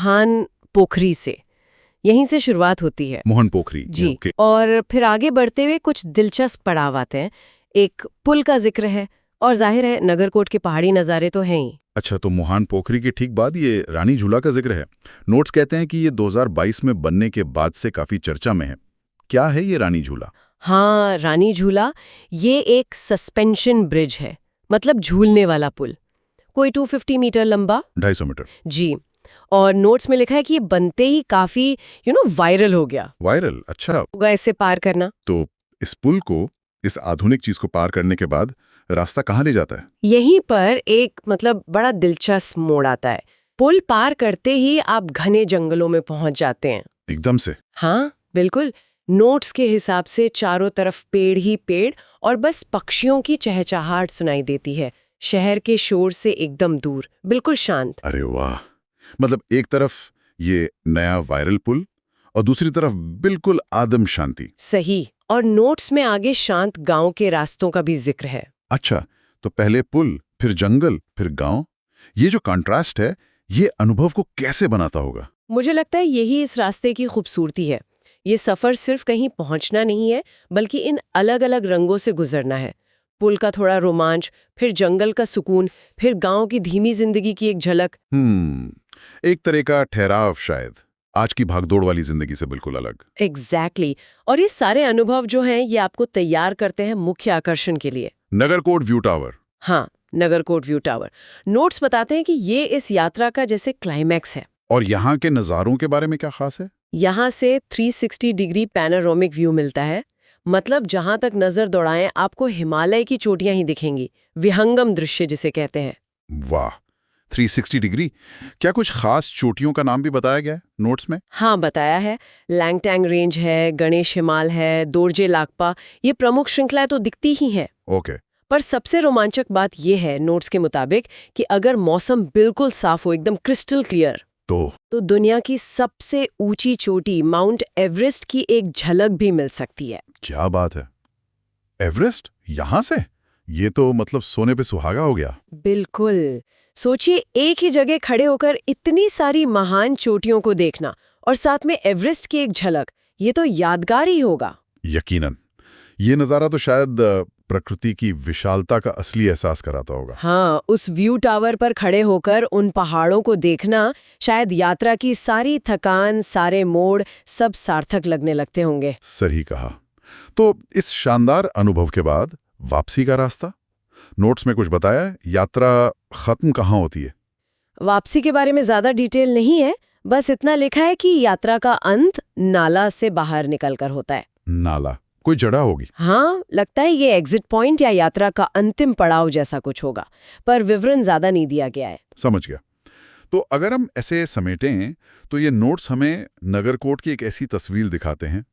मोहन पोखरी से, यहीं से शुरुआत होती है। मोहन पोखरी जी। ओके। और फिर आगे बढ़ते हुए कुछ दिलचस्प पड़ाव आते हैं। एक पुल का जिक्र है और जाहिर है नगरकोट के पहाड़ी नज़ारे तो हैं ही। अच्छा, तो मोहन पोखरी के ठीक बाद ये रानी झूला का जिक्र है। नोट्स कहते हैं कि ये 2022 में बनने के बाद से काफी चर्चा में है। क्या है ये रानी झूला? हाँ, रानी झूला ये एक सस्पेंशन ब्रिज है, मतलब झूलने वाला पुल, कोई 250 मीटर लंबा। 250 मीटर। जी। और नोट्स में लिखा है कि ये बनते ही काफी वायरल हो गया। वायरल? अच्छा। होगा इससे पार करना। तो इस पुल को, इस आधुनिक चीज को पार करने के बाद रास्ता कहाँ ले जाता है? यहीं पर एक बड़ा दिलचस्प मोड़ आता है। पुल पार करते ही आप घने जंगलों में पहुंच जाते हैं। एकदम से? हाँ, बिल्कुल। नोट्स के हिसाब से चारों तरफ पेड़ ही पेड़ और बस पक्षियों की चहचहाहट सुनाई देती है, शहर के शोर से एकदम दूर, बिल्कुल शांत। अरे वाह! मतलब एक तरफ ये नया वायरल पुल और दूसरी तरफ बिल्कुल आदम शांति। सही। और नोट्स में आगे शांत गांव के रास्तों का भी जिक्र है। अच्छा, तो पहले पुल, फिर जंगल, फिर गांव। ये जो कंट्रास्ट है, ये अनुभव को कैसे बनाता होगा? मुझे लगता है यही इस रास्ते की खूबसूरती है। ये सफर सिर्फ कहीं पहुंचना नहीं है, बल्कि इन अलग-अलग रंगों से गुजरना है। पुल का थोड़ा रोमांच, फिर जंगल का सुकून, फिर गांव की धीमी जिंदगी की एक झलक। एक तरह का ठहराव शायद, आज की भागदौड़ वाली जिंदगी से बिल्कुल अलग। एग्जैक्टली। और ये सारे अनुभव जो हैं, ये आपको तैयार करते हैं मुख्य आकर्षण के लिए। Nagarkot view tower. हाँ, नगरकोट व्यू टावर। नोट्स बताते हैं कि ये इस यात्रा का जैसे क्लाइमैक्स है। और यहाँ के नज़ारों के बारे में क्या खास है? यहाँ से 360 डिग्री पैनोरामिक व्यू मिलता है। मतलब जहां तक नजर दौड़ाएं आपको हिमालय की चोटियां ही दिखेंगी। विहंगम दृश्य जिसे कहते हैं। वाह, 360 डिग्री। क्या कुछ खास चोटियों का नाम भी बताया गया है नोट्स में? हाँ, बताया है। लैंगटैंग रेंज है, गणेश हिमाल है, दोरजे लाकपा, ये प्रमुख श्रृंखलाएं तो दिखती ही हैं। ओके। पर सबसे रोमांचक बात यह है नोट्स के मुताबिक कि अगर मौसम बिल्कुल साफ हो, एकदम क्रिस्टल क्लियर, तो दुनिया की सबसे ऊंची चोटी माउंट एवरेस्ट की एक झलक भी मिल सकती है। क्या बात है! एवरेस्ट यहाँ से? ये तो मतलब सोने पे सुहागा हो गया। बिल्कुल। सोचिए, एक ही जगह खड़े होकर इतनी सारी महान चोटियों को देखना और साथ में एवरेस्ट की एक झलक, ये तो यादगार ही होगा। यकीनन। ये नज़ारा तो शायद प्रकृति की विशालता का असली एहसास कराता होगा। हाँ, उस व्यू टावर पर खड़े होकर उन पहाड़ों को देखना शायद यात्रा की सारी थकान, सारे मोड़ सब सार्थक लगने लगते होंगे। सही कहा। तो इस शानदार अनुभव के बाद वापसी का रास्ता? नोट्स में कुछ बताया है? यात्रा खत्म कहाँ होती है? वापसी के बारे में ज्यादा डिटेल नहीं है, बस इतना लिखा है कि यात्रा का अंत नाला से बाहर निकलकर होता है। नाला? कोई जगह होगी? हाँ, लगता है ये एग्जिट पॉइंट या यात्रा का अंतिम पड़ाव जैसा कुछ होगा, पर विवरण ज्यादा नहीं दिया गया है। समझ गया। तो अगर हम ऐसे समेटें तो ये नोट्स हमें नगरकोट की एक ऐसी तस्वीर दिखाते हैं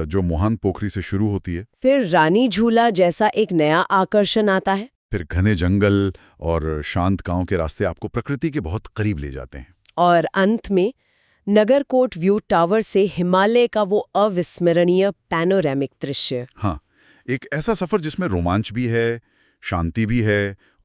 जो मोहन पोखरी से शुरू होती है, फिर रानी झूला जैसा एक नया आकर्षण आता है, फिर घने जंगल और शांत गांव के रास्ते आपको प्रकृति के बहुत करीब ले जाते हैं, और अंत में नगरकोट व्यू टावर से हिमालय का वो अविस्मरणीय पैनोरामिक दृश्य। हाँ, एक ऐसा सफर जिसमें रोमांच भी है, शांति भी है